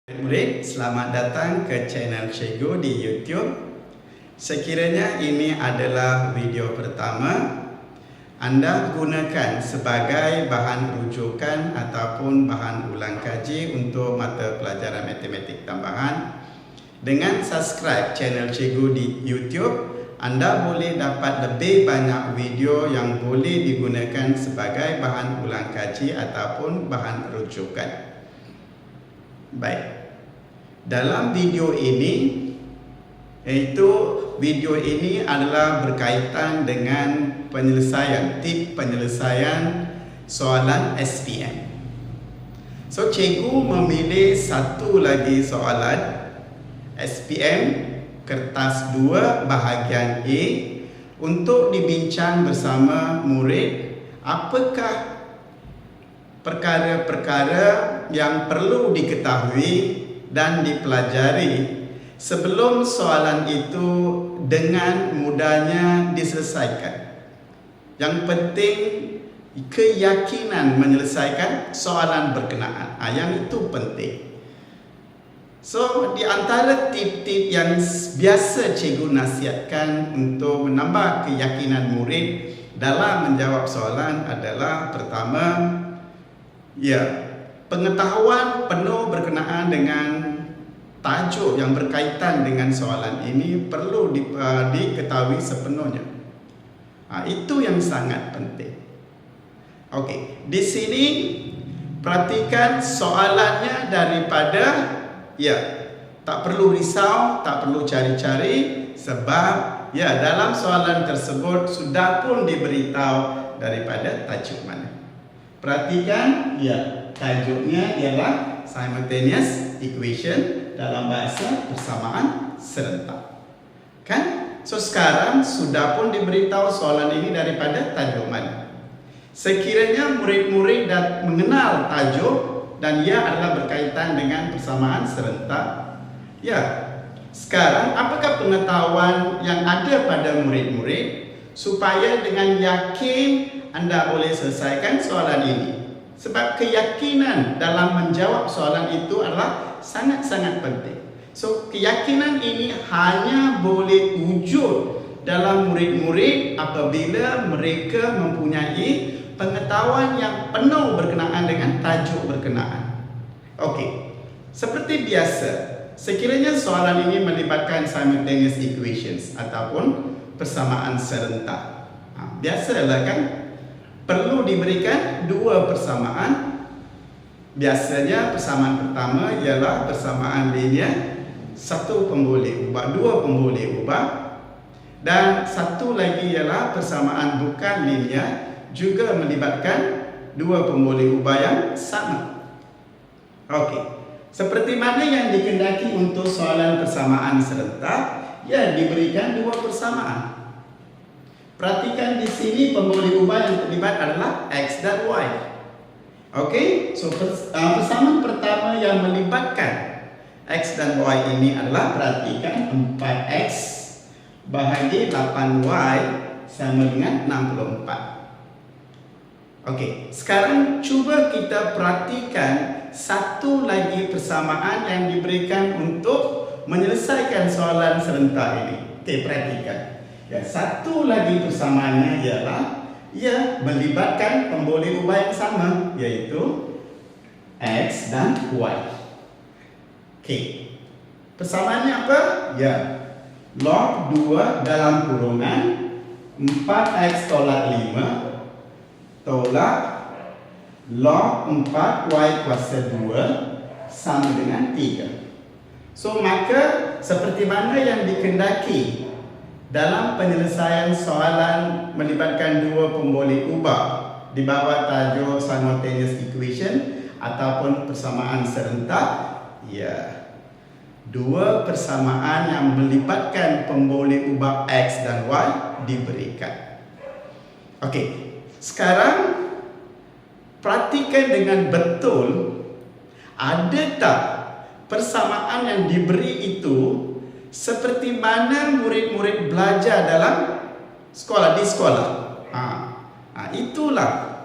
Murid, selamat datang ke channel Cikgu di YouTube. Sekiranya ini adalah video pertama, Anda gunakan sebagai bahan rujukan ataupun bahan ulang kaji untuk mata pelajaran matematik tambahan. Dengan subscribe channel Cikgu di YouTube, Anda boleh dapat lebih banyak video yang boleh digunakan sebagai bahan ulang kaji ataupun bahan rujukan. Baik. Dalam video ini, video ini adalah berkaitan dengan tip penyelesaian soalan SPM. So, cikgu memilih satu lagi soalan SPM kertas 2 bahagian A untuk dibincang bersama murid. Apakah perkara-perkara yang perlu diketahui dan dipelajari sebelum soalan itu dengan mudahnya diselesaikan. Yang penting keyakinan menyelesaikan soalan berkenaan. Yang itu penting. So, di antara tip-tip yang biasa cikgu nasihatkan untuk menambah keyakinan murid dalam menjawab soalan adalah pertama, pengetahuan penuh berkenaan dengan tajuk yang berkaitan dengan soalan ini perlu diketahui sepenuhnya. Itu yang sangat penting. Okey, di sini perhatikan soalannya daripada tak perlu risau, tak perlu cari-cari sebab dalam soalan tersebut sudah pun diberitahu daripada tajuk mana. Perhatikan, tajuknya ialah simultaneous equation dalam bahasa persamaan serentak. Kan? So, sekarang sudah pun diberitahu soalan ini daripada tajuk mana. Sekiranya murid-murid dah mengenal tajuk dan ia adalah berkaitan dengan persamaan serentak, sekarang apakah pengetahuan yang ada pada murid-murid supaya dengan yakin Anda boleh selesaikan soalan ini? Sebab keyakinan dalam menjawab soalan itu adalah sangat-sangat penting. So, keyakinan ini hanya boleh wujud dalam murid-murid apabila mereka mempunyai pengetahuan yang penuh berkenaan dengan tajuk berkenaan. Okey, seperti biasa, sekiranya soalan ini melibatkan simultaneous equations ataupun persamaan serentak, biasalah kan, perlu diberikan dua persamaan. Biasanya persamaan pertama ialah persamaan linear, satu pemboleh ubah, dua pemboleh ubah, dan satu lagi ialah persamaan bukan linear, juga melibatkan dua pemboleh ubah yang sama. Okey, seperti mana yang dikehendaki untuk soalan persamaan serentak, diberikan dua persamaan. Perhatikan di sini pemboleh ubah yang terlibat adalah X dan Y. Okey, so persamaan pertama yang melibatkan X dan Y ini adalah, perhatikan, 4X bahagi 8Y sama dengan 64. Okey, sekarang cuba kita perhatikan satu lagi persamaan yang diberikan untuk menyelesaikan soalan serentak ini. Okey, perhatikan. Satu lagi persamaannya ialah melibatkan pemboleh ubah yang sama, iaitu X dan Y. Okey, persamaannya apa? Log 2 dalam kurungan 4X tolak 5 tolak log 4Y kuasa 2 sama dengan 3. So, maka seperti mana yang dikehendaki dalam penyelesaian soalan melibatkan dua pemboleh ubah di bawah tajuk simultaneous equation ataupun persamaan serentak, dua persamaan yang melibatkan pemboleh ubah X dan Y diberikan. Okey, sekarang perhatikan dengan betul, ada tak persamaan yang diberi itu seperti mana murid-murid belajar dalam sekolah, di sekolah. Itulah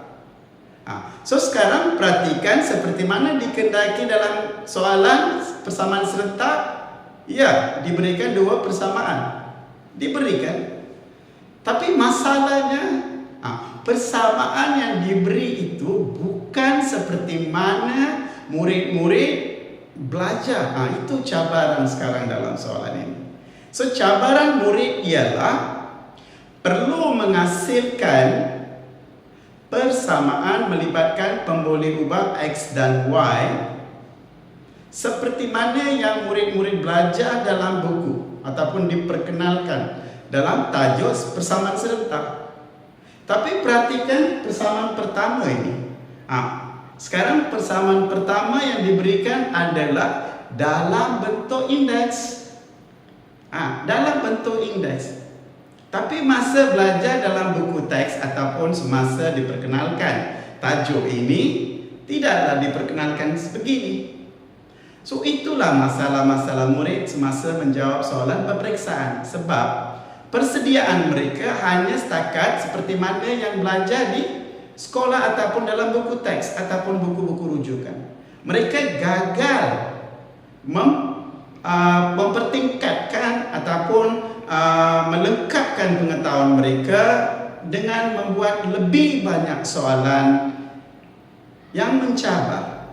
So sekarang perhatikan seperti mana dikendaki dalam soalan persamaan serentak. Ya, diberikan dua persamaan. Diberikan. Tapi masalahnya, persamaan yang diberi itu bukan seperti mana murid-murid belajar. Itu cabaran sekarang dalam soalan ini. So cabaran murid ialah perlu menghasilkan persamaan melibatkan pemboleh ubah X dan Y seperti mana yang murid-murid belajar dalam buku ataupun diperkenalkan dalam tajuk persamaan serentak. Tapi perhatikan persamaan pertama ini. Sekarang persamaan pertama yang diberikan adalah dalam bentuk indeks. Dalam bentuk indeks. Tapi masa belajar dalam buku teks ataupun semasa diperkenalkan tajuk ini tidaklah diperkenalkan sebegini. So itulah masalah-masalah murid semasa menjawab soalan peperiksaan. Sebab persediaan mereka hanya setakat seperti mana yang belajar di sekolah ataupun dalam buku teks ataupun buku-buku rujukan. Mereka gagal mempertingkatkan ataupun melengkapkan pengetahuan mereka dengan membuat lebih banyak soalan yang mencabar.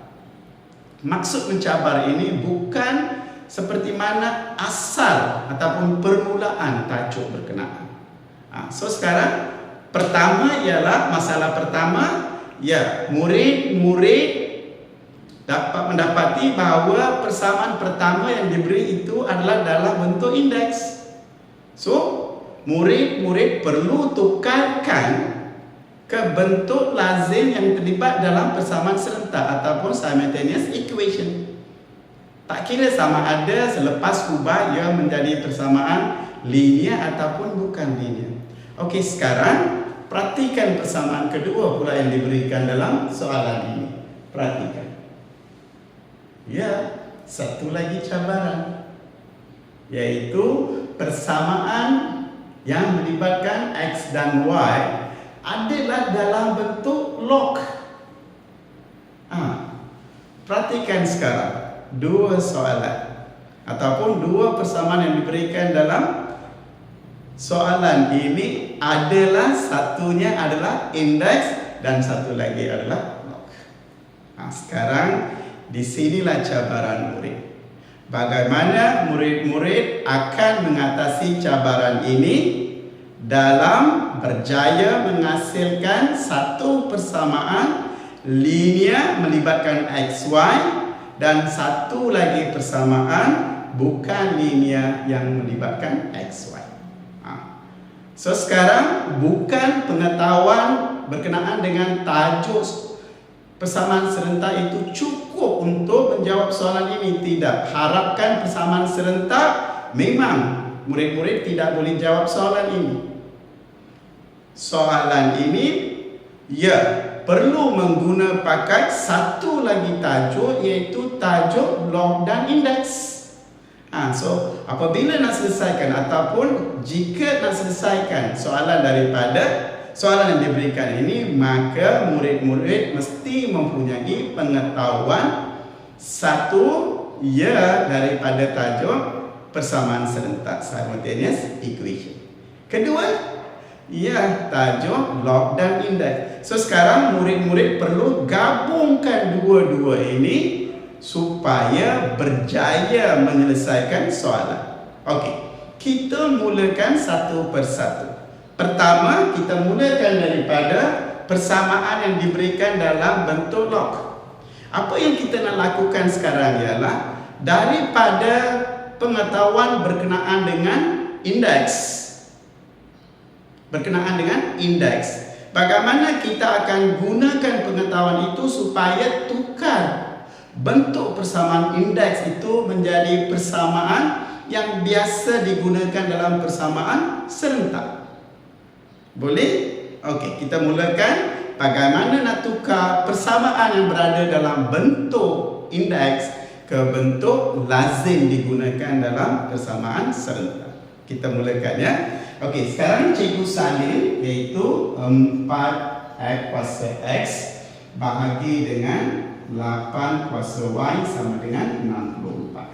Maksud mencabar ini bukan seperti mana asal ataupun permulaan tajuk berkenaan. So sekarang pertama ialah masalah pertama, ya, murid-murid dapat mendapati bahawa persamaan pertama yang diberi itu adalah dalam bentuk indeks. So, murid-murid perlu tukarkan ke bentuk lazim yang terlibat dalam persamaan serentak ataupun simultaneous equation. Tak kira sama ada selepas ubah ia menjadi persamaan linear ataupun bukan linear. Okey, sekarang perhatikan persamaan kedua pula yang diberikan dalam soalan ini. Perhatikan. Ya, satu lagi cabaran, yaitu persamaan yang melibatkan X dan Y adalah dalam bentuk log. Perhatikan sekarang dua soalan ataupun dua persamaan yang diberikan dalam soalan ini adalah satunya adalah indeks dan satu lagi adalah log. Sekarang di sinilah cabaran murid. Bagaimana murid-murid akan mengatasi cabaran ini dalam berjaya menghasilkan satu persamaan linear melibatkan XY dan satu lagi persamaan bukan linear yang melibatkan XY. So sekarang bukan pengetahuan berkenaan dengan tajuk persamaan serentak itu cukup untuk menjawab soalan ini. Tidak. Harapkan persamaan serentak memang murid-murid tidak boleh jawab soalan ini. Soalan ini perlu mengguna pakai satu lagi tajuk, iaitu tajuk log dan indeks. So apabila nak selesaikan ataupun jika nak selesaikan soalan daripada soalan yang diberikan ini, maka murid-murid mesti mempunyai pengetahuan satu daripada tajuk persamaan serentak simultaneous equation. Kedua, tajuk log dan indeks. So sekarang murid-murid perlu gabungkan dua-dua ini supaya berjaya menyelesaikan soalan. Okey, kita mulakan satu persatu. Pertama, kita mulakan daripada persamaan yang diberikan dalam bentuk log. Apa yang kita nak lakukan sekarang ialah daripada pengetahuan berkenaan dengan indeks. Bagaimana kita akan gunakan pengetahuan itu supaya tukar bentuk persamaan indeks itu menjadi persamaan yang biasa digunakan dalam persamaan serentak. Boleh? Okey, kita mulakan bagaimana nak tukar persamaan yang berada dalam bentuk indeks ke bentuk lazim digunakan dalam persamaan serentak. Kita mulakan, ya. Okey, sekarang cikgu salin iaitu 4x kuasa x bahagi dengan 8 kuasa Y sama dengan 64.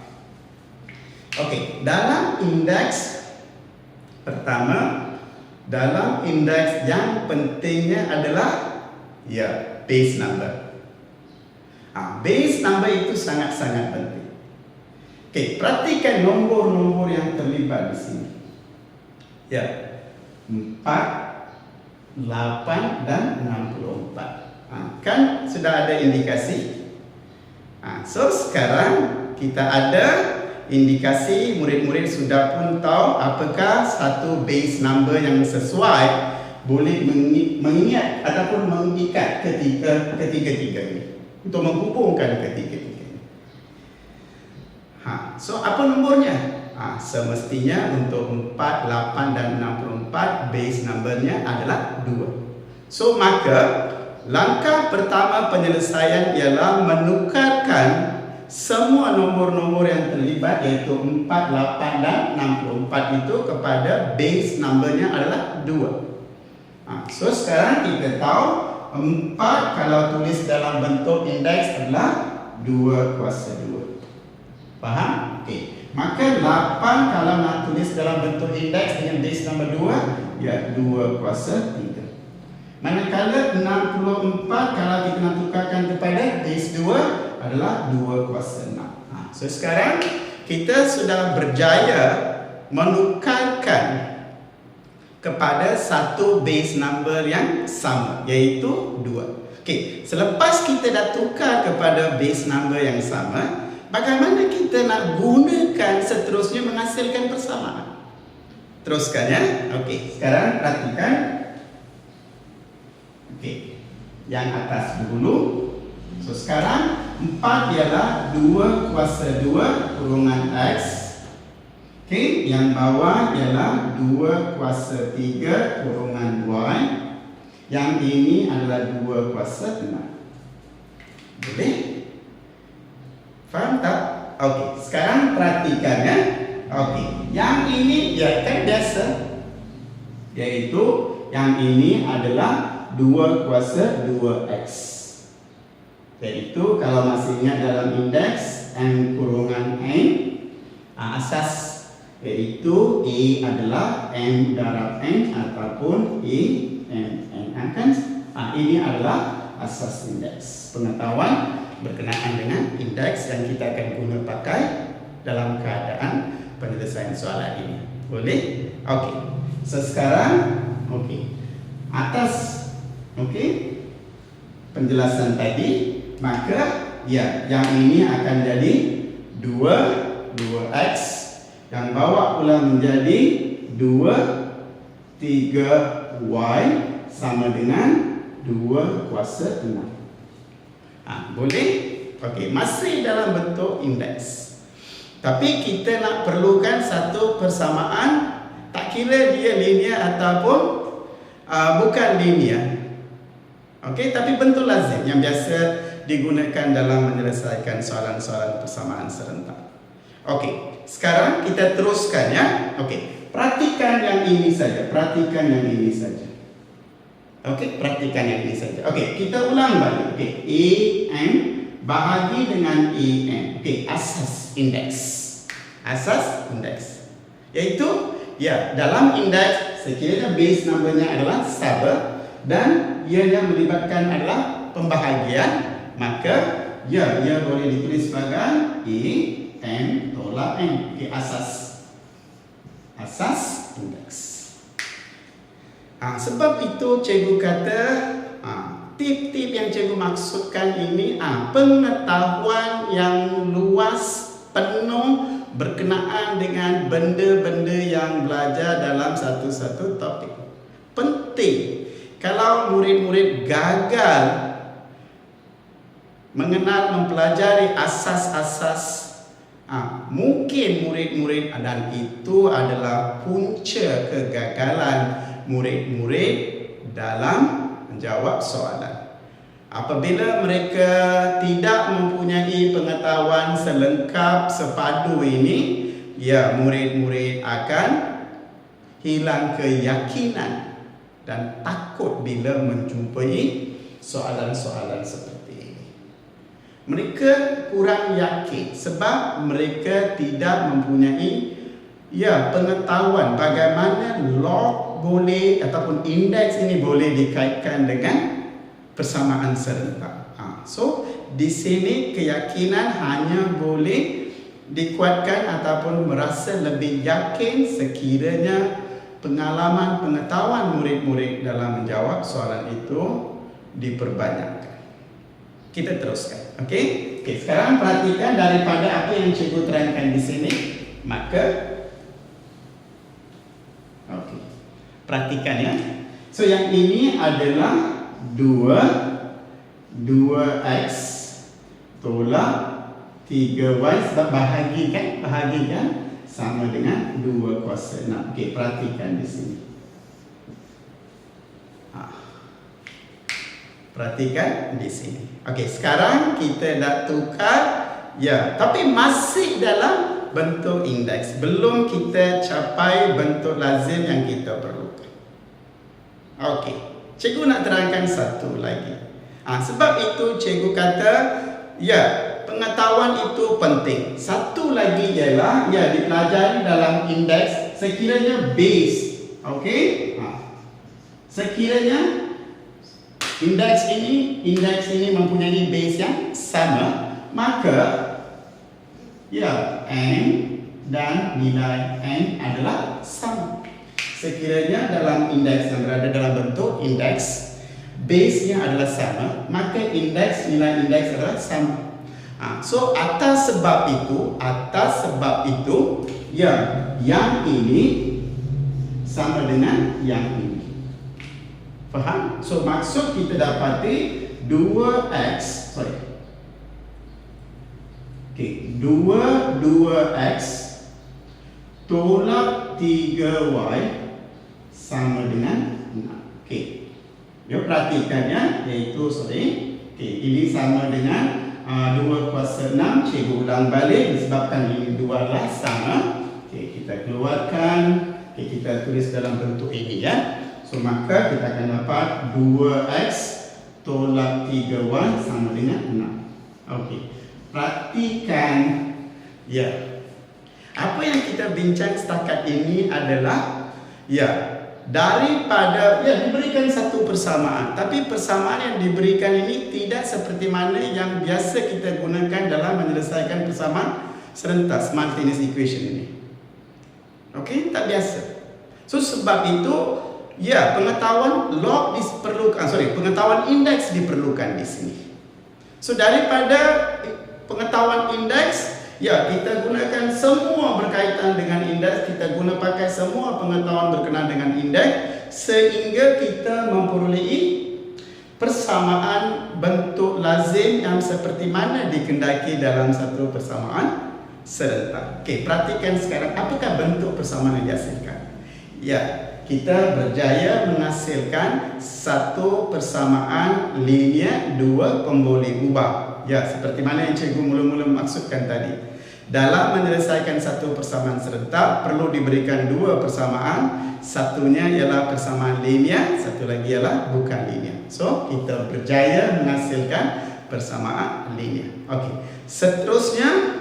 Okey, dalam indeks pertama, dalam indeks yang pentingnya adalah base number. Base number itu sangat-sangat penting. Okey, perhatikan nombor-nombor yang terlibat di sini. 4, 8 dan 64. Kan sudah ada indikasi. So sekarang kita ada indikasi, murid-murid sudah pun tahu apakah satu base number yang sesuai boleh mengingat ataupun mengikat ketiga-tiga ini untuk menghubungkan ketiga-tiga ini. So apa nomornya? Semestinya untuk 4, 8 dan 64 base numbernya adalah 2. So maka langkah pertama penyelesaian ialah menukarkan semua nomor-nomor yang terlibat iaitu 4, 8 dan 64 itu kepada base numbernya adalah 2. So sekarang kita tahu 4 kalau tulis dalam bentuk indeks adalah 2 kuasa 2. Faham? Okey. Maka 8 kalau nak tulis dalam bentuk indeks dengan base number 2 2 kuasa 3. Manakala 64 kalau kita nak tukarkan kepada base 2 adalah 2 kuasa 6. So sekarang kita sudah berjaya menukarkan kepada satu base number yang sama, iaitu 2. Okey, selepas kita dah tukar kepada base number yang sama, bagaimana kita nak gunakan seterusnya menghasilkan persamaan? Teruskan ya. Okey, sekarang perhatikan. Okey, yang atas dulu. So sekarang 4 ialah 2 kuasa 2 kurungan X. Okey, yang bawah ialah 2 kuasa 3 kurungan Y. Yang ini adalah 2 kuasa 6. Boleh? Faham tak? Okey, sekarang perhatikan ya. Okey, yang ini kan biasa. Iaitu yang ini adalah 2 kuasa 2X. Iaitu kalau masih ingat dalam indeks M kurungan N, asas iaitu A adalah M darab N ataupun A M N. Ini adalah asas indeks. Pengetahuan berkenaan dengan indeks yang kita akan guna pakai dalam keadaan penyelesaian soalan ini. Boleh? Okey. So sekarang atas penjelasan tadi, maka yang ini akan jadi 2x, yang bawah pula menjadi 3y sama dengan 2 kuasa 6. Boleh? Okey, masih dalam bentuk indeks. Tapi kita nak perlukan satu persamaan, tak kira dia linear ataupun bukan linear. Okey, tapi bentuk lazim yang biasa digunakan dalam menyelesaikan soalan-soalan persamaan serentak. Okey, sekarang kita teruskan ya. Okey, perhatikan yang ini saja. Okey, perhatikan yang ini saja. Okey, kita ulang balik. Okey, AM bahagi dengan AM. Okey, asas indeks. Iaitu dalam indeks sekiranya base numbernya adalah sama dan ianya melibatkan adalah pembahagian, maka ia boleh ditulis sebagai M tolak N. Okey, asas indeks. Sebab itu cikgu kata tip-tip yang cikgu maksudkan ini pengetahuan yang luas, penuh berkenaan dengan benda-benda yang belajar dalam satu-satu topik. Penting. Kalau murid-murid gagal mengenal, mempelajari asas-asas, mungkin murid-murid, dan itu adalah punca kegagalan murid-murid dalam menjawab soalan. Apabila mereka tidak mempunyai pengetahuan selengkap sepadu ini, murid-murid akan hilang keyakinan dan takut bila menjumpai soalan-soalan seperti ini. Mereka kurang yakin sebab mereka tidak mempunyai pengetahuan bagaimana log boleh ataupun indeks ini boleh dikaitkan dengan persamaan serentak. So di sini keyakinan hanya boleh dikuatkan ataupun merasa lebih yakin sekiranya pengalaman pengetahuan murid-murid dalam menjawab soalan itu diperbanyakkan. Kita teruskan. Okey, sekarang perhatikan daripada apa yang cikgu terangkan di sini, maka perhatikan ya. So yang ini adalah 2x tolak 3y sebab bahagikan sama dengan 2 kuasa 6. Okey, perhatikan di sini. Perhatikan di sini. Okey, sekarang kita dah tukar tapi masih dalam bentuk indeks. Belum kita capai bentuk lazim yang kita perlukan. Okey, cikgu nak terangkan satu lagi. Sebab itu cikgu kata pengetahuan itu penting. Satu lagi ialah dipelajari dalam indeks sekiranya base. Okey? Sekiranya indeks ini mempunyai base yang sama, maka n dan nilai n adalah sama. Sekiranya dalam indeks yang berada dalam bentuk indeks, base-nya adalah sama, maka nilai indeks adalah sama. So atas sebab itu yang ini sama dengan yang ini. Faham? So maksud kita dapati 2x tolak 3y sama dengan 6. Okey. Perhatikan iaitu ini sama dengan 2 kuasa 6. Cikgu ulang balik disebabkan ini dua adalah sama. Okey, kita keluarkan. Okey, kita tulis dalam bentuk ini So maka kita akan dapat 2x tolak 3y sama dengan 6. Okey. Perhatikan apa yang kita bincang setakat ini adalah daripada diberikan satu persamaan, tapi persamaan yang diberikan ini tidak seperti mana yang biasa kita gunakan dalam menyelesaikan persamaan serentak simultaneous equation ini. Okey, tak biasa. So sebab itu pengetahuan log pengetahuan indeks diperlukan di sini. So daripada pengetahuan indeks, kita gunakan semua berkaitan dengan indeks, kita pakai semua pengetahuan berkenaan dengan indeks sehingga kita memperolehi persamaan bentuk lazim yang seperti mana dikendaki dalam satu persamaan serentak. Okey, perhatikan sekarang apakah bentuk persamaan yang dihasilkan. Kita berjaya menghasilkan satu persamaan linear dua pemboleh ubah. Seperti mana yang cikgu mula-mula maksudkan tadi. Dalam menyelesaikan satu persamaan serentak perlu diberikan dua persamaan. Satunya ialah persamaan linear, satu lagi ialah bukan linear. So, kita berjaya menghasilkan persamaan linear. Okey. Seterusnya,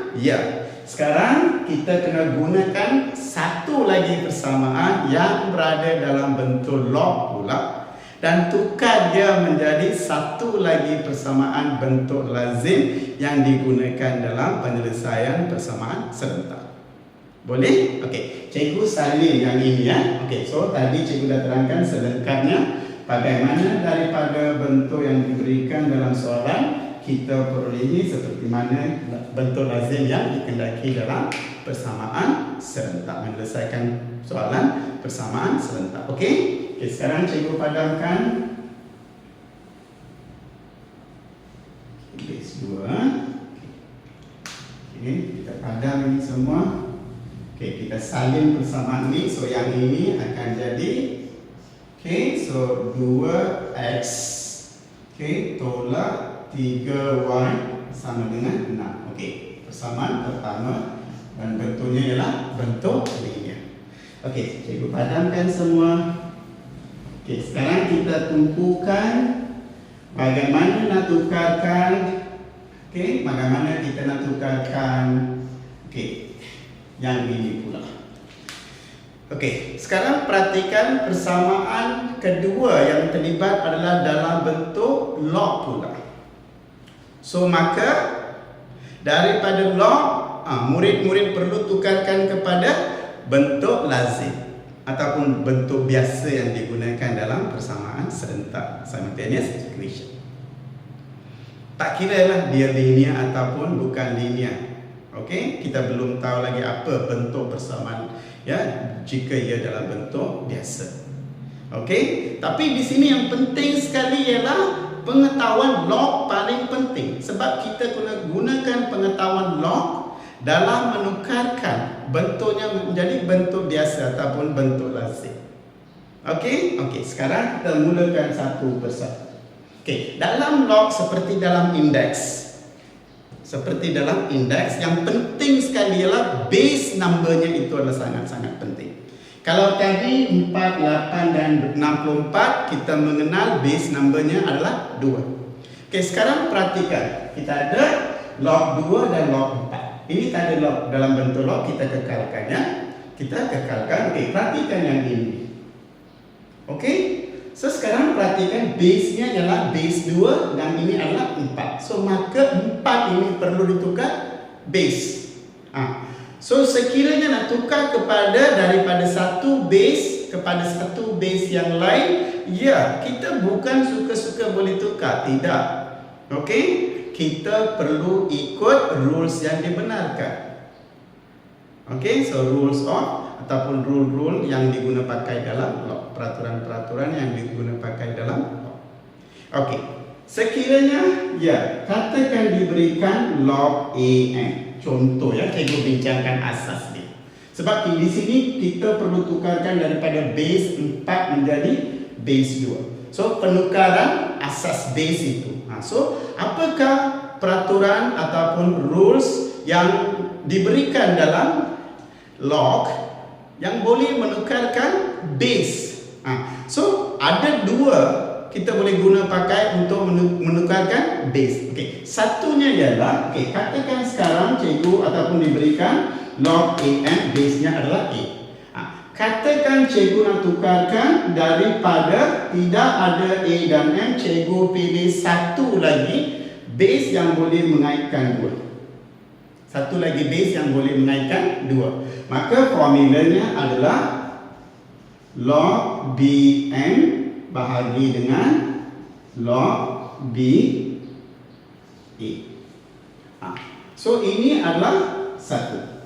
sekarang kita kena gunakan satu lagi persamaan yang berada dalam bentuk log pula dan tukar dia menjadi satu lagi persamaan bentuk lazim yang digunakan dalam penyelesaian persamaan serentak. Boleh? Okey, cikgu salin yang ini Okey, so tadi cikgu dah terangkan selengkapnya bagaimana daripada bentuk yang diberikan dalam soalan kita perolehi seperti mana bentuk lazim yang dikendaki dalam persamaan serentak, menyelesaikan soalan persamaan serentak. Okey? Okey, sekarang cikgu padamkan base 2. Okey, kita padam ini semua. Okey, kita salin persamaan ini. So yang ini akan jadi so 2x tolak 3y sama dengan 6. Okey, persamaan pertama dan bentuknya ialah bentuk linear. Okey, cikgu padamkan semua. Okey, sekarang kita tumpukan bagaimana nak tukarkan, bagaimana kita nak tukarkan, yang ini pula. Sekarang perhatikan persamaan kedua yang terlibat adalah dalam bentuk log pula. So maka daripada log, murid-murid perlu tukarkan kepada bentuk lazim ataupun bentuk biasa yang digunakan dalam persamaan serentak, simultaneous equation. Tak kira lah dia linear ataupun bukan linear. Kita belum tahu lagi apa bentuk persamaan jika ia dalam bentuk biasa. Tapi di sini yang penting sekali ialah pengetahuan log paling penting, sebab kita gunakan pengetahuan log dalam menukarkan bentuknya menjadi bentuk biasa ataupun bentuk lazim. Sekarang kita mulakan satu persatu. Dalam log seperti dalam indeks, yang penting sekali ialah base numbernya itu adalah sangat-sangat penting. Kalau tadi 4, 8 dan 64, kita mengenal base numbernya adalah 2. Sekarang perhatikan, kita ada log 2 dan log 4. Ini tak ada log dalam bentuk log, kita kekalkannya. Perhatikan yang ini. So sekarang perhatikan base-nya adalah base 2 dan ini adalah 4. So maka 4 ini perlu ditukar base. So sekiranya nak tukar daripada satu base kepada satu base yang lain, kita bukan suka-suka boleh tukar, tidak. Kita perlu ikut rules yang dibenarkan. So rules of ataupun rule yang digunakan pakai dalam log, peraturan-peraturan yang digunakan pakai dalam log. Sekiranya katakan diberikan log AM. Contoh cikgu bincangkan asas dia. Sebab di sini kita perlu tukarkan daripada base 4 menjadi base 2. So penukaran asas base itu. So apakah peraturan ataupun rules yang diberikan dalam log yang boleh menukarkan base? So ada dua kita boleh guna pakai untuk menukarkan base. Satunya ialah, katakan sekarang cikgu ataupun diberikan log AM, base-nya adalah A. Katakan cikgu nak tukarkan daripada tidak ada A dan M, cikgu pilih satu lagi base yang boleh mengaitkan dua. Satu lagi base yang boleh mengaitkan dua. Maka formulanya adalah log BM bahagi dengan log B A. So ini adalah satu.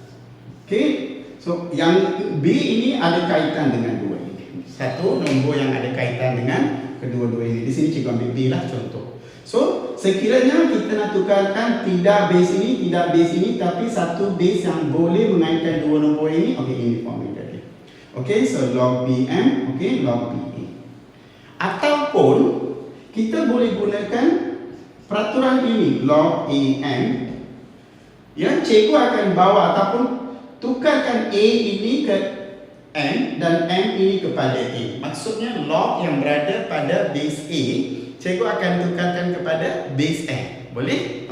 So yang B ini ada kaitan dengan dua ini. Satu nombor yang ada kaitan dengan kedua-dua ini. Di sini cikgu ambil B lah contoh. So sekiranya kita nak tukarkan tidak base ini, tidak base ini, tapi satu base yang boleh mengaitkan dua nombor ini. Ini formula dia. So log BM, log B. Ataupun kita boleh gunakan peraturan ini log AM, yang cikgu akan bawa ataupun tukarkan A ini ke M dan M ini kepada A. Maksudnya log yang berada pada base A, cikgu akan tukarkan kepada base M. Boleh?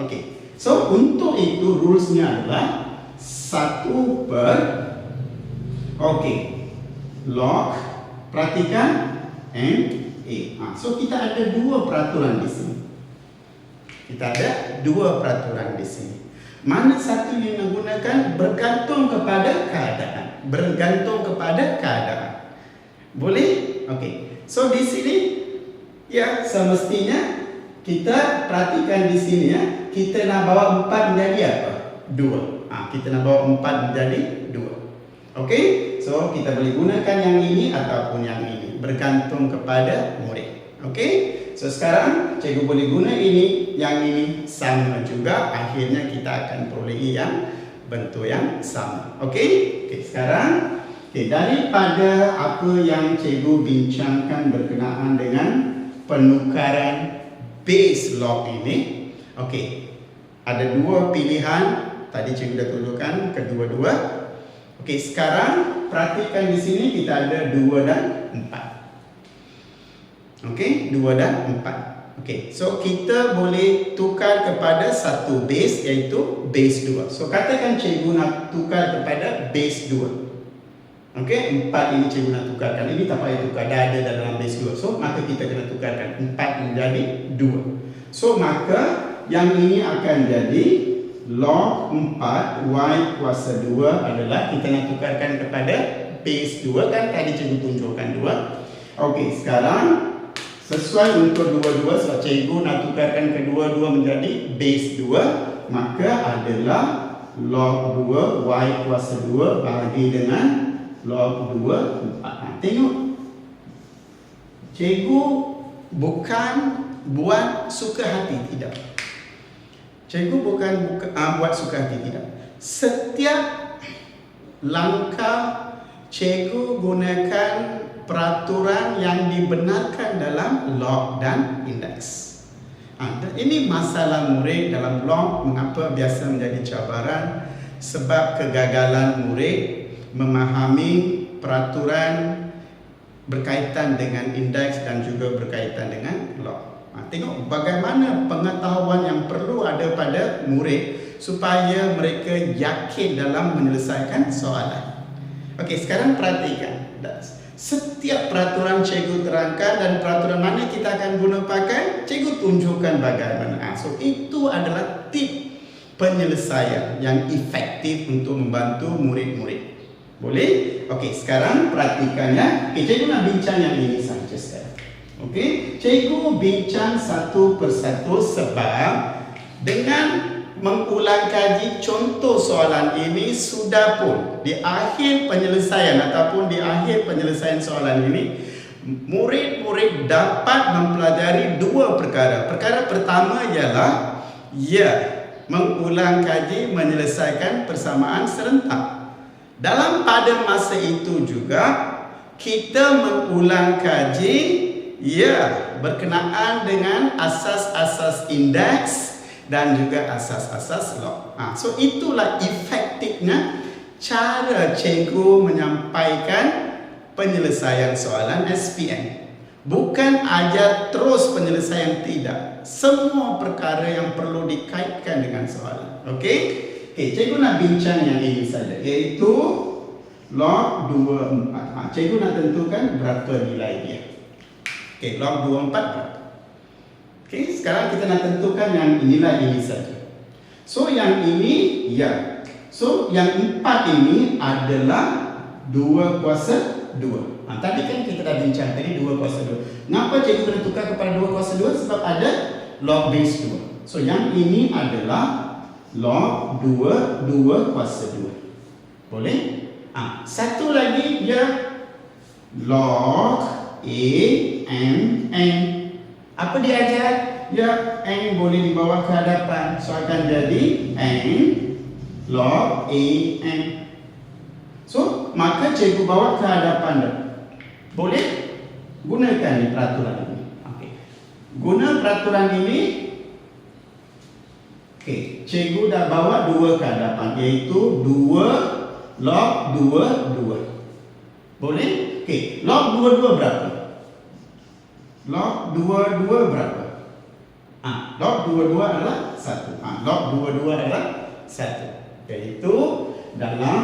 So untuk itu rulesnya adalah 1 per log, perhatikan M A. So kita ada dua peraturan di sini. Mana satu yang digunakan bergantung kepada keadaan. Boleh? So di sini semestinya kita perhatikan di sini kita nak bawa 4 menjadi apa? 2. Kita nak bawa 4 menjadi 2. So kita boleh gunakan yang ini ataupun yang ini, bergantung kepada murid. So sekarang cikgu boleh guna ini, yang ini sama juga, akhirnya kita akan perolehi yang bentuk yang sama. Sekarang daripada apa yang cikgu bincangkan berkenaan dengan penukaran base log ini, ada dua pilihan. Tadi cikgu dah tunjukkan kedua-dua. Sekarang perhatikan di sini kita ada 2 dan 4. 2 dan 4. Okey, so kita boleh tukar kepada satu base iaitu base 2. So katakan cikgu nak tukar kepada base 2. Okey, 4 ini cikgu nak tukarkan. Ini tak payah tukar, dah ada dalam base 2. So maka kita kena tukarkan 4 menjadi 2. So maka yang ini akan jadi log 4 y kuasa 2 adalah kita nak tukarkan kepada base 2 kan, tadi cikgu tunjukkan 2. Okey, sekarang sesuai untuk dua-dua, sebab cikgu nak tukarkan kedua-dua menjadi base 2, maka adalah log 2 y kuasa 2 bahagi dengan log 2 4. Tengok, cikgu bukan buat suka hati, tidak. Cikgu bukan buat suka hati, tidak. Setiap langkah cikgu gunakan peraturan yang dibenarkan dalam log dan indeks. Ini masalah murid dalam log mengapa biasa menjadi cabaran, sebab kegagalan murid memahami peraturan berkaitan dengan indeks dan juga berkaitan dengan log. Tengok bagaimana pengetahuan yang perlu ada pada murid supaya mereka yakin dalam menyelesaikan soalan. Okey, sekarang perhatikan. Setiap peraturan cikgu terangkan dan peraturan mana kita akan guna pakai, cikgu tunjukkan bagaimana. So itu adalah tip penyelesaian yang efektif untuk membantu murid-murid. Boleh? Okey, sekarang perhatikannya. Okey, cikgu nak bincang yang ini saja sekarang. Okey, cikgu bincang satu persatu sebab dengan mengulang kaji contoh soalan ini sudah pun di akhir penyelesaian ataupun di akhir penyelesaian soalan ini murid-murid dapat mempelajari dua perkara. Perkara pertama ialah mengulang kaji menyelesaikan persamaan serentak. Dalam pada masa itu juga kita mengulang kaji berkenaan dengan asas-asas indeks dan juga asas-asas log. So itulah efektifnya cara cikgu menyampaikan penyelesaian soalan SPM. Bukan ajar terus penyelesaian, tidak. Semua perkara yang perlu dikaitkan dengan soalan. Okey, cikgu nak bincang yang ini saja, iaitu log 24. Cikgu nak tentukan berapa nilai dia. Okey, log 24 berapa? Okey, sekarang kita nak tentukan yang inilah ini saja. So yang ini So yang 4 ini adalah 2 kuasa 2. Tadi kan kita dah bincang tadi 2 kuasa 2. Kenapa cikgu kena tukar kepada 2 kuasa 2? Sebab ada log base 2. So yang ini adalah log 2 kuasa 2. Boleh? Satu lagi dia log n. Apa dia ajar? N boleh dibawa ke hadapan. So akan jadi n log n. So maka cikgu bawa ke hadapan dah. Boleh? Gunakan ni peraturan ini. Okey. Guna peraturan ini. Okey, cikgu dah bawa 2 ke hadapan, iaitu 2 log 2. Boleh? Okey, log 22 berapa? Log 22 berapa? Log 22 adalah 1. Log 22 adalah 1. Iaitu dalam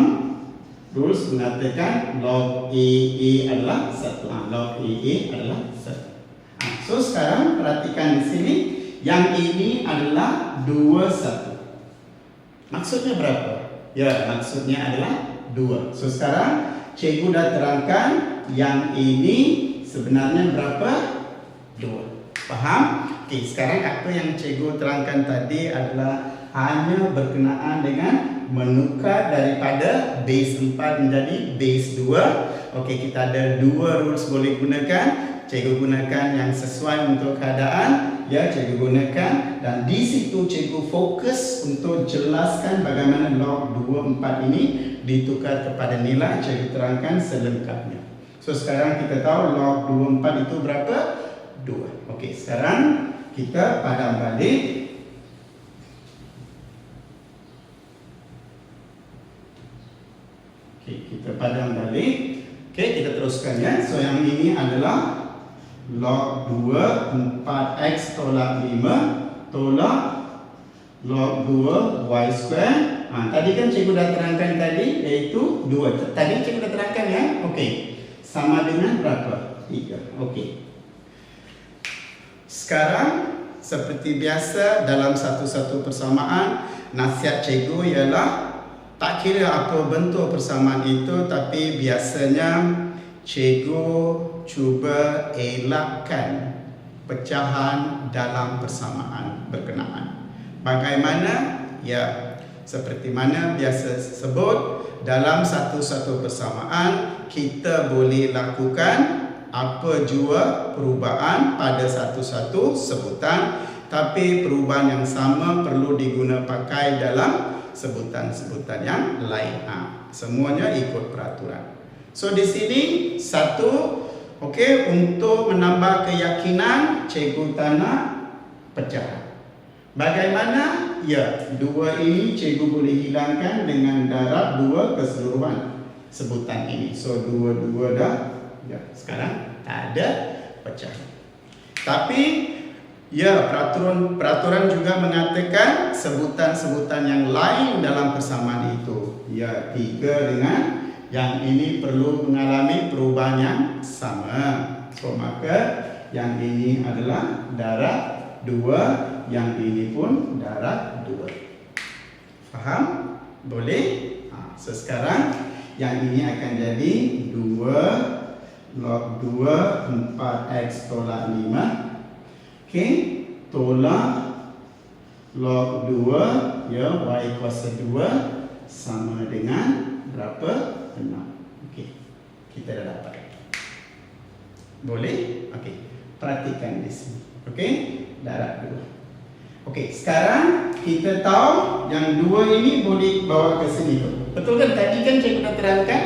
rules mengatakan log AA adalah 1. Log AA adalah 1. So sekarang perhatikan di sini, yang ini adalah 21. Maksudnya berapa? Maksudnya adalah 2. So sekarang cikgu dah terangkan yang ini sebenarnya berapa? 2. Faham? Okey, sekarang apa yang cikgu terangkan tadi adalah hanya berkenaan dengan menukar daripada base 4 menjadi base 2. Okey, kita ada 2 rules boleh gunakan. Cikgu gunakan yang sesuai untuk keadaan, cikgu gunakan, dan di situ cikgu fokus untuk jelaskan bagaimana log 24 ini ditukar kepada nilai. Cikgu terangkan selengkapnya. So sekarang kita tahu log 24 itu berapa? 2. Okey, sekarang kita padam balik. Okey, kita padam balik. Okey, kita teruskan ya. So yang ini adalah log 2 4x tolak 5 tolak log 2 y square. Tadi kan cikgu dah terangkan tadi, iaitu 2. Tadi cikgu dah terangkan ya. Okey. Sama dengan berapa? 3. Okey. Sekarang seperti biasa dalam satu-satu persamaan, nasihat cikgu ialah tak kira apa bentuk persamaan itu, tapi biasanya cikgu cuba elakkan pecahan dalam persamaan berkenaan. Bagaimana? Ya, seperti mana biasa sebut, dalam satu-satu persamaan kita boleh lakukan apa jua perubahan pada satu-satu sebutan, tapi perubahan yang sama perlu diguna pakai dalam sebutan-sebutan yang lain. Semuanya ikut peraturan. So di sini satu, okey, untuk menambah keyakinan cikgu tak nak pecah. Bagaimana? Ya, 2 ini cikgu boleh hilangkan dengan darab 2 keseluruhan sebutan ini. So 2 dah. Ya, sekarang tak ada pecah. Tapi ya, peraturan juga mengatakan sebutan-sebutan yang lain dalam persamaan itu, ya 3 dengan yang ini perlu mengalami perubahan yang sama. So maka yang ini adalah darab 2, yang ini pun darab 2. Faham? Boleh? So sekarang yang ini akan jadi 2 log 2 4x tolak 5, okey, tolak log 2 ya y kuasa 2 sama dengan berapa? 6. Okey, kita dah dapat. Boleh? Okey, perhatikan di sini. Okey, darab 2. Okey, sekarang kita tahu yang 2 ini boleh bawa ke sini. Betul kan? Tadi kan cikgu dah terangkan.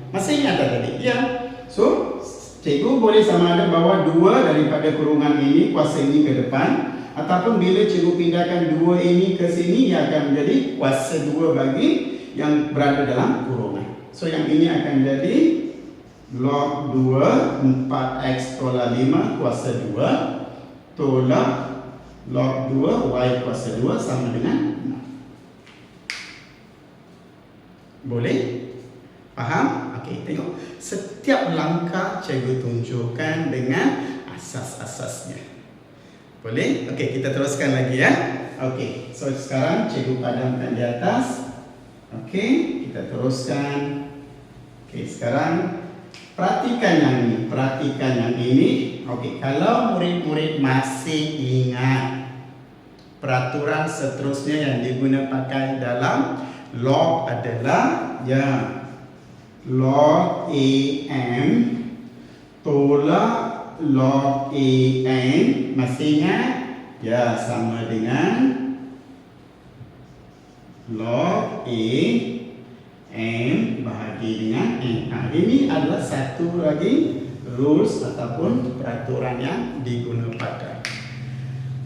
Masih ingat tak tadi? Ya. So, cikgu boleh sama ada bawa 2 daripada kurungan ini, kuasa ini ke depan, ataupun bila cikgu pindahkan 2 ini ke sini, ia akan menjadi kuasa 2 bagi yang berada dalam kurungan. So yang ini akan jadi log 2 4x tolak 5 kuasa 2 tolak log 2 y kuasa 2 sama dengan 6. Boleh? Faham? Okey, tengok. Setiap langkah cikgu tunjukkan dengan asas-asasnya. Boleh? Okey, kita teruskan lagi ya. Okey, so sekarang cikgu padamkan di atas. Okey, kita teruskan. Okey, sekarang perhatikan yang ini. Perhatikan yang ini. Okey, kalau murid-murid masih ingat peraturan seterusnya yang diguna pakai dalam log adalah log AM tolak log AN. Masih ingat? Ya, sama dengan log AM bahagi dengan N. Ini adalah satu lagi rules ataupun peraturan yang diguna pakai.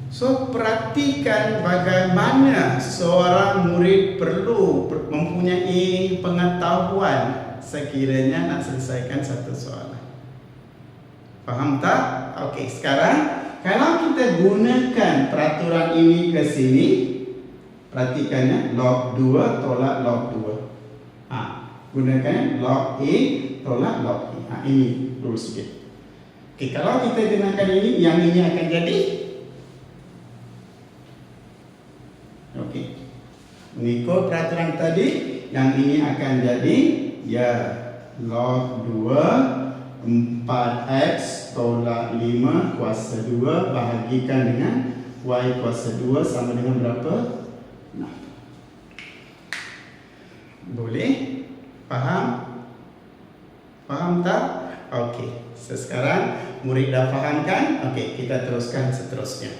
So, perhatikan bagaimana seorang murid perlu mempunyai pengetahuan sekiranya nak selesaikan satu soalan. Faham tak? Okey, sekarang kalau kita gunakan peraturan ini ke sini, perhatikannya log 2 tolak log 2. Gunakan log A tolak log B. Ini rules dia. Okey, kalau kita gunakan ini, yang ini akan jadi okey. Mengikut peraturan tadi, yang ini akan jadi log 2 4x tolak 5 kuasa 2 bahagikan dengan y kuasa 2 sama dengan berapa? 6. Boleh? Faham? Faham tak? Okey. So, sekarang murid dah faham kan? Okey, kita teruskan seterusnya.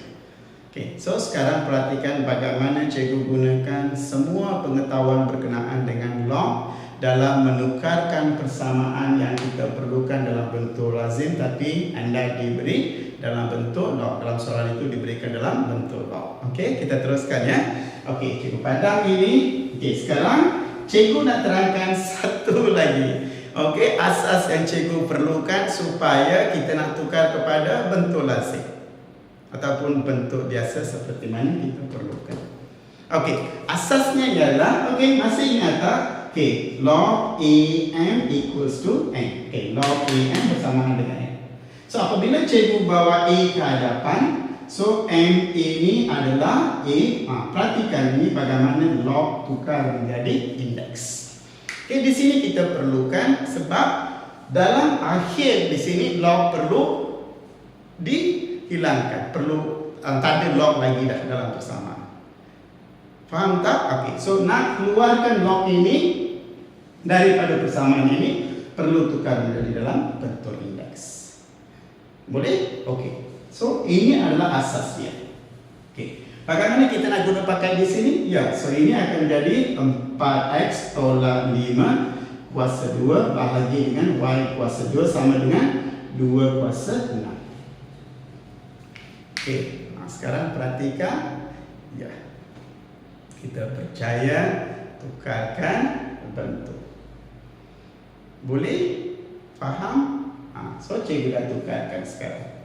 Okey. So, sekarang perhatikan bagaimana cikgu gunakan semua pengetahuan berkenaan dengan log dalam menukarkan persamaan yang kita perlukan dalam bentuk lazim, tapi anda diberi dalam bentuk log. Dalam soalan itu diberikan dalam bentuk log. Okey, kita teruskan ya. Okey, cikgu padam ini. Okey, sekarang cikgu nak terangkan satu lagi. Okey, asas yang cikgu perlukan supaya kita nak tukar kepada bentuk lazim ataupun bentuk biasa seperti mana kita perlukan. Okey, asasnya ialah, okey, masih ingat tak? Okey, log AM equals to N. Okey, log AM bersamaan dengan N. So, apabila cikgu bawa A ke hadapan, so M ini adalah A. Perhatikan ini bagaimana log tukar menjadi indeks. Okey, di sini kita perlukan sebab dalam akhir di sini log perlu dihilangkan. Perlu tak ada log lagi dah dalam persamaan. Faham tak? Okey, so nak keluarkan log ini daripada persamaan ini perlu tukar menjadi dalam bentuk indeks. Boleh? Okey. So ini adalah asas dia. Okey. Bagaimana kita nak guna pakai di sini? Ya, so ini akan jadi 4x tolak 5 kuasa 2 bahagi dengan y kuasa 2 sama dengan 2 kuasa 6. Okey, sekarang perhatikan. Ya, kita percaya tukarkan bentuk. Boleh? Faham? So cikgu dah tukarkan sekarang.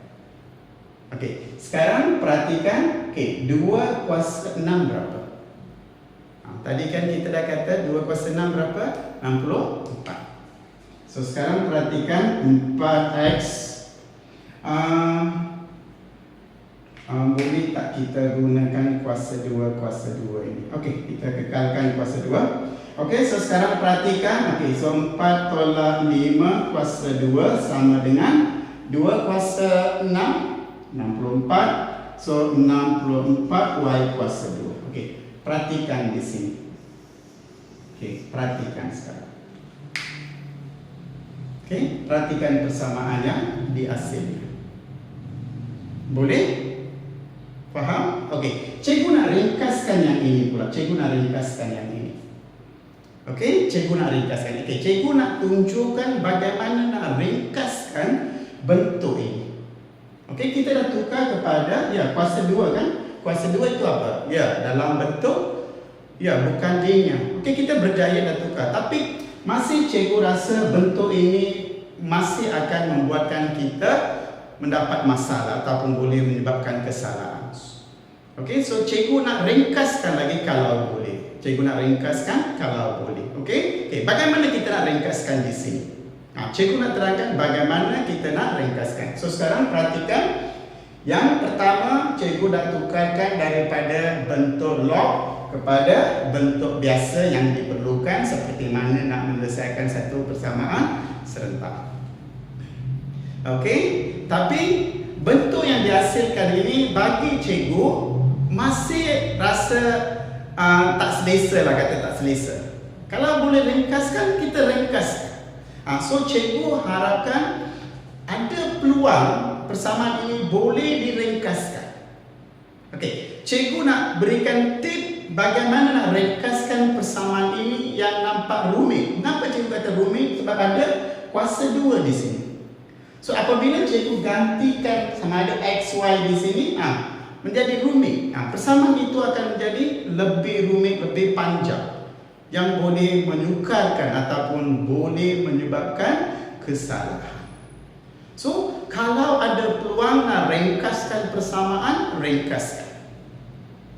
Okey, sekarang perhatikan. Okey, 2 kuasa 6 berapa? Tadi kan kita dah kata 2 kuasa 6 berapa? 64. So sekarang perhatikan 4x. Boleh tak kita gunakan kuasa 2 kuasa 2 ini? Okey, kita kekalkan kuasa 2. Okey, so sekarang perhatikan. Okey, so 4 tolak 5 kuasa 2 sama dengan 2 kuasa 6, 64. So 64 y kuasa 2. Okey, perhatikan di sini. Okey, perhatikan sekarang. Okey, perhatikan persamaan yang dihasilkan. Boleh? Faham? Okey, cikgu nak ringkaskan yang ini pula. Cikgu nak ringkaskan yang ini. Okey, cikgu nak ringkaskan. Okey, cikgu nak tunjukkan bagaimana nak ringkaskan bentuk ini. Okey, kita dah tukar kepada kuasa 2 kan? Kuasa 2 itu apa? Ya, dalam bentuk bukan D-nya. Okey, kita berjaya dah tukar. Tapi masih cikgu rasa bentuk ini masih akan membuatkan kita mendapat masalah ataupun boleh menyebabkan kesalahan. Okey, so cikgu nak ringkaskan lagi kalau boleh. Cikgu nak ringkaskan kalau boleh. Okey? Okey, bagaimana kita nak ringkaskan di sini? Cikgu nak terangkan bagaimana kita nak ringkaskan. So sekarang perhatikan. Yang pertama, cikgu dah tukarkan daripada bentuk log kepada bentuk biasa yang diperlukan seperti mana nak menyelesaikan satu persamaan serentak. Okey, tapi bentuk yang dihasilkan ini bagi cikgu masih rasa tak selesa lah, kata tak selesa. Kalau boleh ringkaskan, kita ringkaskan. So cikgu harapkan ada peluang persamaan ini boleh diringkaskan. Okey, cikgu nak berikan tip bagaimana nak ringkaskan persamaan ini yang nampak rumit. Kenapa cikgu kata rumit? Sebab ada kuasa 2 di sini. So apabila cikgu gantikan sama ada x, y di sini, menjadi rumit. Persamaan itu akan menjadi lebih rumit, lebih panjang yang boleh menyukarkan ataupun boleh menyebabkan kesalahan. So, kalau ada peluang nak ringkaskan persamaan, ringkaskan.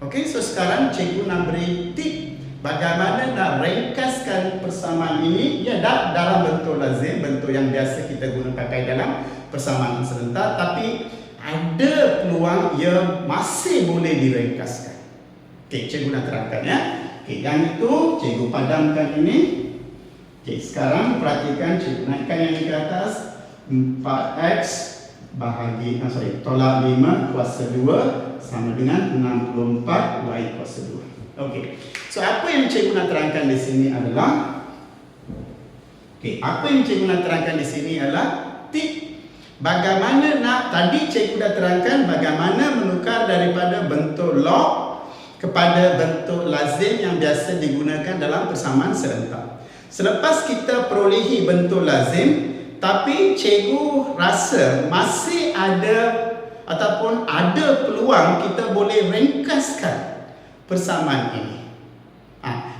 Okey, so sekarang cikgu nak beri tip bagaimana nak ringkaskan persamaan ini dalam bentuk lazim, bentuk yang biasa kita guna pakai dalam persamaan serentak, tapi ada peluang ia masih boleh diringkaskan. Okey, cikgu nak terangkan ya. Okey, yang itu cikgu padamkan ini. Okey, sekarang perhatikan cikgu naikkan yang di atas 4x bahagi tolak 5 kuasa 2 sama dengan 64 y kuasa 2. Okey. So apa yang cikgu nak terangkan di sini adalah apa yang cikgu nak terangkan di sini adalah tip bagaimana nak, tadi cikgu dah terangkan bagaimana menukar daripada bentuk log kepada bentuk lazim yang biasa digunakan dalam persamaan serentak. Selepas kita perolehi bentuk lazim, tapi cikgu rasa masih ada ataupun ada peluang kita boleh ringkaskan persamaan ini.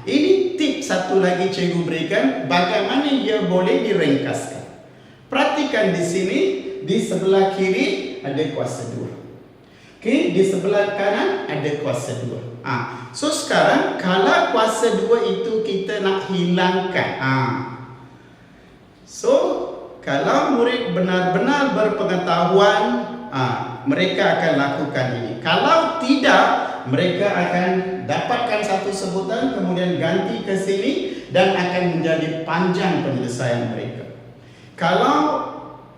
Ini tips satu lagi cikgu berikan bagaimana ia boleh diringkaskan. Perhatikan di sini, di sebelah kiri ada kuasa 2. Okey, di sebelah kanan ada kuasa 2. So sekarang kalau kuasa 2 itu kita nak hilangkan. So kalau murid benar-benar berpengetahuan, mereka akan lakukan ini. Kalau tidak, mereka akan dapatkan satu sebutan kemudian ganti ke sini dan akan menjadi panjang penyelesaian mereka. Kalau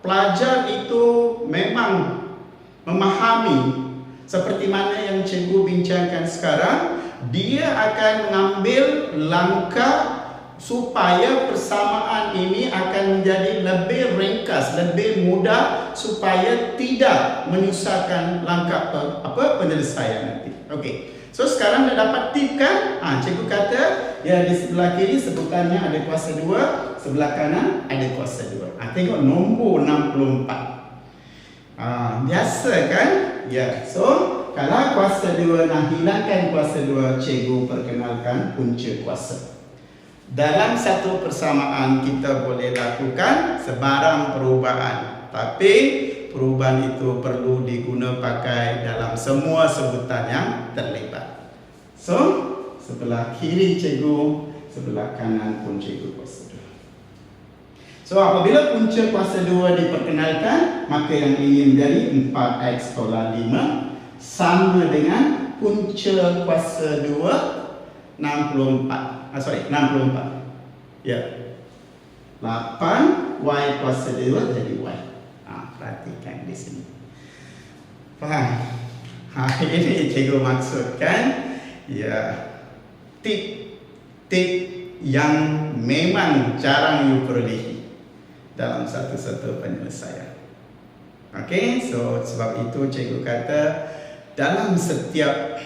pelajar itu memang memahami seperti mana yang cikgu bincangkan sekarang, dia akan mengambil langkah supaya persamaan ini akan menjadi lebih ringkas, lebih mudah supaya tidak menyusahkan langkah penyelesaian nanti. Okey. So sekarang dah dapat tip kan? Cikgu kata ya di sebelah kiri sebutannya ada kuasa 2, sebelah kanan ada kuasa 2. Tengok nombor 64. Biasa kan? Ya. So kalau kuasa 2 nak hilangkan kuasa 2, cikgu perkenalkan punca kuasa. Dalam satu persamaan kita boleh lakukan sebarang perubahan, tapi perubahan itu perlu diguna pakai dalam semua sebutan yang terlibat. So, sebelah kiri cikgu, sebelah kanan pun cikgu kuasa 2. So, apabila punca kuasa 2 diperkenalkan, maka yang ini menjadi 4x tolak 5 sama dengan punca kuasa 2 64. 64. Ya. 8 y kuasa 2 jadi y. Perhatikan di sini. Faham? Ini cikgu maksudkan ya tip yang memang jarang you perolehi dalam satu-satu penyelesaian. Okey, so sebab itu cikgu kata dalam setiap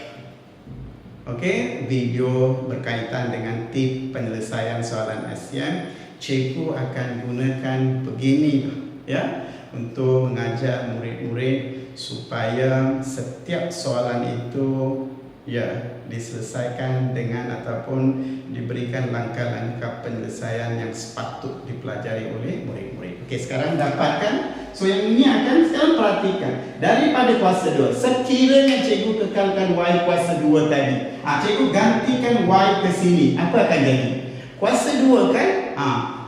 video berkaitan dengan tip penyelesaian soalan SPM, cikgu akan gunakan begini ya untuk mengajak murid-murid supaya setiap soalan itu ya diselesaikan dengan ataupun diberikan langkah-langkah penyelesaian yang sepatut dipelajari oleh murid-murid. Okey, sekarang dapatkan. So yang ini akan sekarang perhatikan daripada kuasa 2. Sekiranya cikgu kekalkan y kuasa 2 tadi, cikgu gantikan y ke sini, apa akan jadi? Kuasa 2 kan?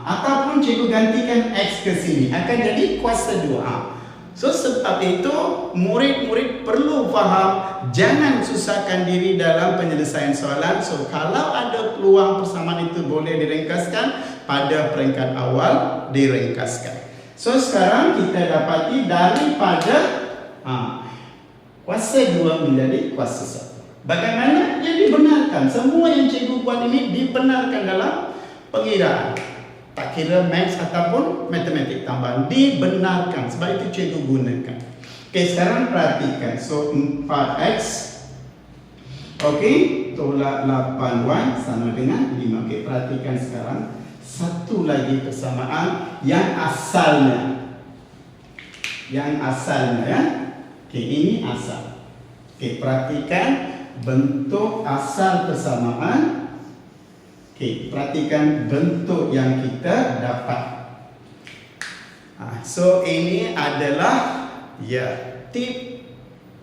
Ataupun cikgu gantikan x ke sini, akan jadi kuasa 2. So sebab itu murid-murid perlu faham, jangan susahkan diri dalam penyelesaian soalan. So kalau ada peluang persamaan itu boleh diringkaskan, pada peringkat awal diringkaskan. So sekarang kita dapati daripada kuasa 2 menjadi kuasa 1. Bagaimana? Ya dibenarkan. Semua yang cikgu buat ini dibenarkan dalam pengiraan. Tak kira maths ataupun matematik tambahan, dibenarkan. Sebab itu cikgu gunakan. Okey, sekarang perhatikan. So 4x tolak 8y sama dengan 5. Okey, perhatikan sekarang satu lagi persamaan yang asalnya. Yang asalnya ya. Okey, ini asal. Okey, perhatikan bentuk asal persamaan. Okey, perhatikan bentuk yang kita dapat. So ini adalah ya tip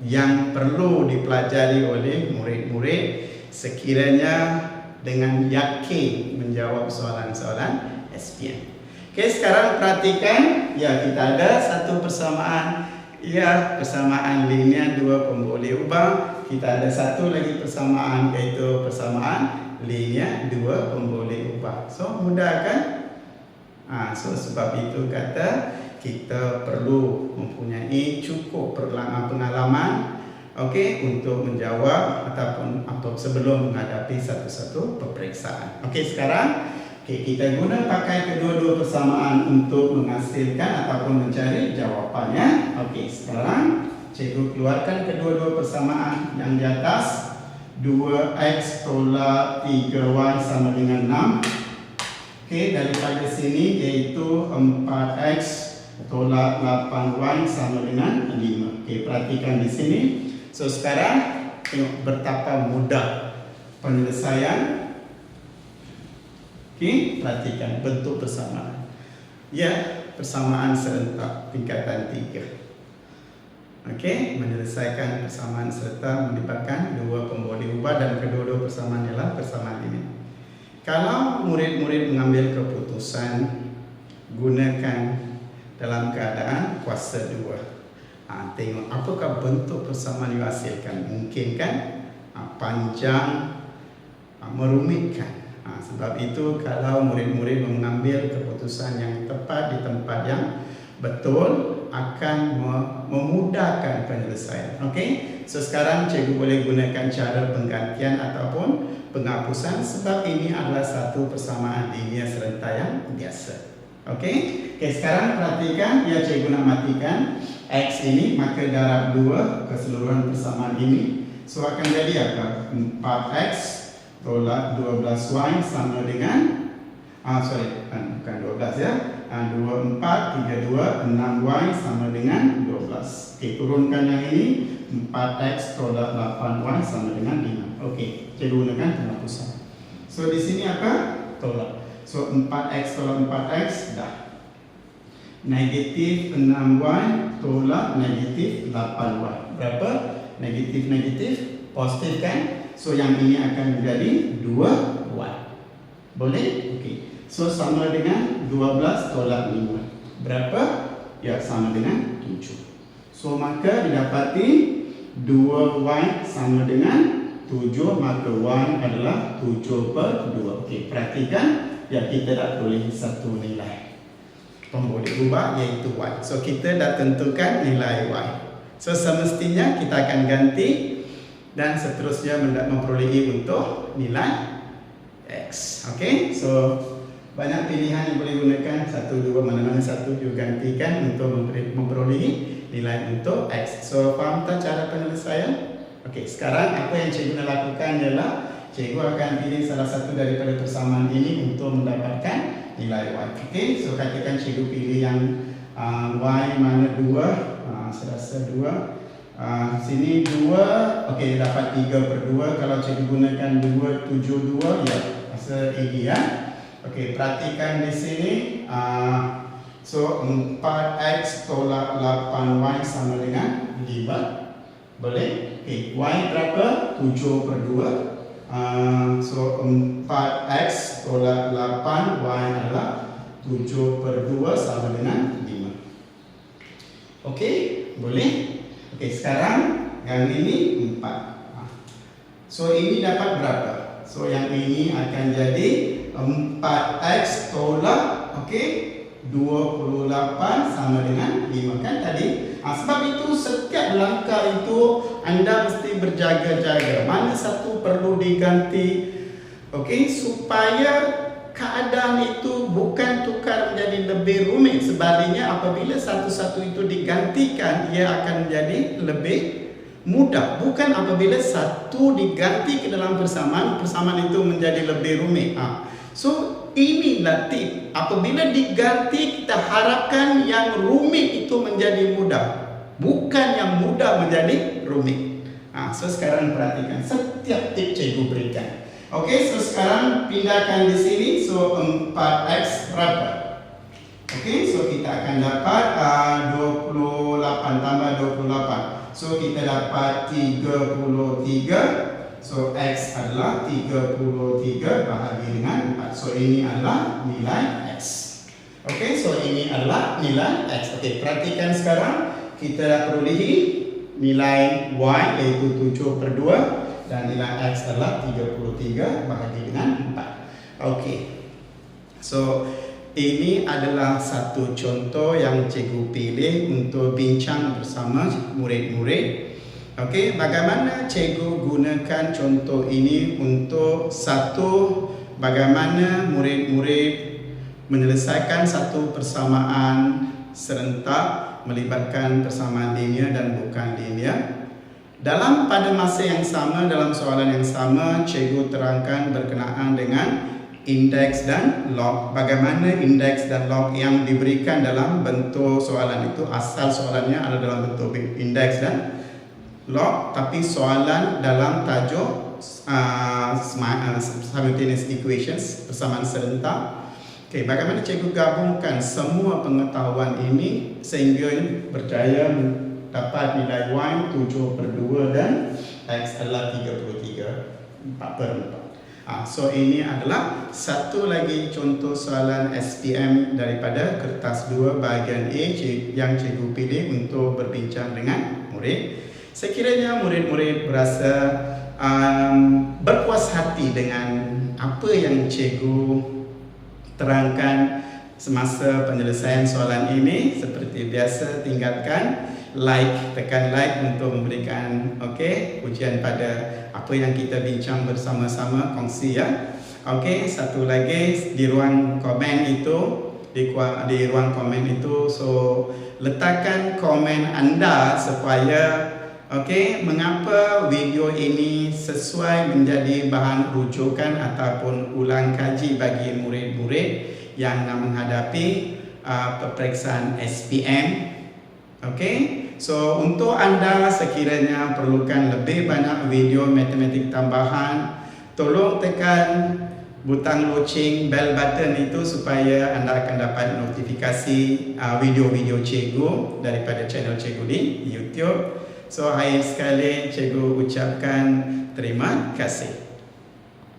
yang perlu dipelajari oleh murid-murid sekiranya dengan yakin menjawab soalan-soalan SPM. Okey, sekarang perhatikan ya kita ada satu persamaan ya persamaan linear 2 pemboleh ubah. Kita ada satu lagi persamaan iaitu persamaan linear 2 pemboleh ubah. So mudah kan? So sebab itu kata kita perlu mempunyai cukup pengalaman untuk menjawab ataupun sebelum menghadapi satu-satu peperiksaan. Sekarang kita guna pakai kedua-dua persamaan untuk menghasilkan ataupun mencari jawapannya. Sekarang cikgu keluarkan kedua-dua persamaan yang di atas. 2x tolak 3y sama dengan 6. Daripada sini iaitu 4x tolak 8y sama dengan 5. Perhatikan di sini. So sekarang tengok betapa mudah penyelesaian Okey, perhatikan bentuk persamaan. Ya, persamaan serentak tingkatan 3. Okey, menyelesaikan persamaan serta melibatkan dua pemboleh ubah dan kedua-dua persamaan ialah persamaan ini. Kalau murid-murid mengambil keputusan, gunakan dalam keadaan kuasa 2. Tengok apakah bentuk persamaan yang hasilkan. Mungkin kan panjang, merumitkan. Sebab itu kalau murid-murid mengambil keputusan yang tepat di tempat yang betul, akan memudahkan penyelesaian. Okey, so sekarang cikgu boleh gunakan cara penggantian ataupun penghapusan sebab ini adalah satu persamaan linear serentak yang biasa. Okey, sekarang perhatikan, ya cikgu nak matikan X ini, maka darab 2 keseluruhan persamaan ini. So akan jadi apa? 4X tolak 12Y sama dengan bukan 12 ya. 2, 4, 3, 2, 6Y sama dengan 12. Okey, turunkan yang ini. 4X tolak 8Y sama dengan 5. Okey, cikgu gunakan penghapusan. So di sini apa? Tolak. So 4X tolak 4X dah. Negatif 6Y tolak negatif 8Y. Berapa? Negatif positif kan? So yang ini akan menjadi 2Y. Boleh? Okey. So sama dengan 12 tolak 5. Berapa? Ya, sama dengan 7. So maka didapati 2Y sama dengan 7, maka Y adalah 7 per 2. Okey, perhatikan, ya kita dah tulis satu nilai pemboleh ubah iaitu Y. So kita dah tentukan nilai Y. So semestinya kita akan ganti dan seterusnya memperolehi untuk nilai X. Okey, so banyak pilihan yang boleh gunakan, 1, 2, mana-mana satu juga gantikan untuk memperolehi nilai untuk X. So faham tak cara penyelesaian? Okey, sekarang apa yang cikgu nak lakukan ialah cikgu akan pilih salah satu daripada persamaan ini untuk mendapatkan nilai Y. Okey, so katakan cikgu pilih yang Y mana 2, saya rasa 2. Sini 2, okey dapat 3 per 2. Kalau cikgu gunakan 2, 7, 2, ya rasa ini ya. Okey, perhatikan di sini. So 4X tolak 8Y sama dengan 5. Boleh? Okey, Y berapa? 7 per 2. So 4X tolak 8, Y adalah 7 per 2 sama dengan 5. Okey, boleh? Okey, sekarang yang ini 4. So ini dapat berapa? So yang ini akan jadi 4X tolak, okey, 28 sama dengan 5 kan tadi. Sebab itu setiap langkah itu anda mesti berjaga-jaga. Mana satu perlu diganti, okey, supaya keadaan itu bukan tukar menjadi lebih rumit. Sebaliknya apabila satu-satu itu digantikan, ia akan menjadi lebih mudah. Bukan apabila satu diganti ke dalam persamaan itu menjadi lebih rumit. So inilah tip. Apabila diganti, kita harapkan yang rumit itu menjadi mudah, bukan yang mudah menjadi rumit. So sekarang perhatikan setiap tip cikgu berikan. Okey, so sekarang pindahkan di sini. So 4X berapa? Okey, so kita akan dapat 28 tambah 28. So kita dapat 33. So X adalah 33 bahagi dengan 4. So ini adalah nilai X. Okey, so ini adalah nilai X. Okey, perhatikan sekarang kita dah perolehi nilai Y iaitu 7 per 2 dan nilai X adalah 33 bahagi dengan 4. Okey. So ini adalah satu contoh yang cikgu pilih untuk bincang bersama murid-murid. Okey, bagaimana cikgu gunakan contoh ini untuk bagaimana murid-murid menyelesaikan satu persamaan serentak melibatkan persamaan linear dan bukan linear. Pada masa yang sama, dalam soalan yang sama, cikgu terangkan berkenaan dengan indeks dan log. Bagaimana indeks dan log yang diberikan dalam bentuk soalan itu, asal soalannya ada dalam bentuk indeks dan log, tapi soalan dalam tajuk simultaneous equations, persamaan serentak. Okay, bagaimana cikgu gabungkan semua pengetahuan ini sehingga berjaya dapat nilai Y 7/2 dan X adalah 33, 4/4. So ini adalah satu lagi contoh soalan SPM daripada kertas 2 bahagian A yang cikgu pilih untuk berbincang dengan murid. Sekiranya murid-murid berasa berpuas hati dengan apa yang cikgu terangkan semasa penyelesaian soalan ini, seperti biasa tinggalkan tekan like untuk memberikan pujian pada apa yang kita bincang bersama-sama, kongsi ya. Satu lagi di ruang komen itu, di ruang komen itu, so letakkan komen anda supaya mengapa video ini sesuai menjadi bahan rujukan ataupun ulang kaji bagi murid-murid yang nak menghadapi peperiksaan SPM. So untuk anda sekiranya perlukan lebih banyak video matematik tambahan, tolong tekan butang loceng bell button itu supaya anda akan dapat notifikasi video-video cikgu daripada channel cikgu di YouTube. So, akhir sekali cikgu ucapkan terima kasih.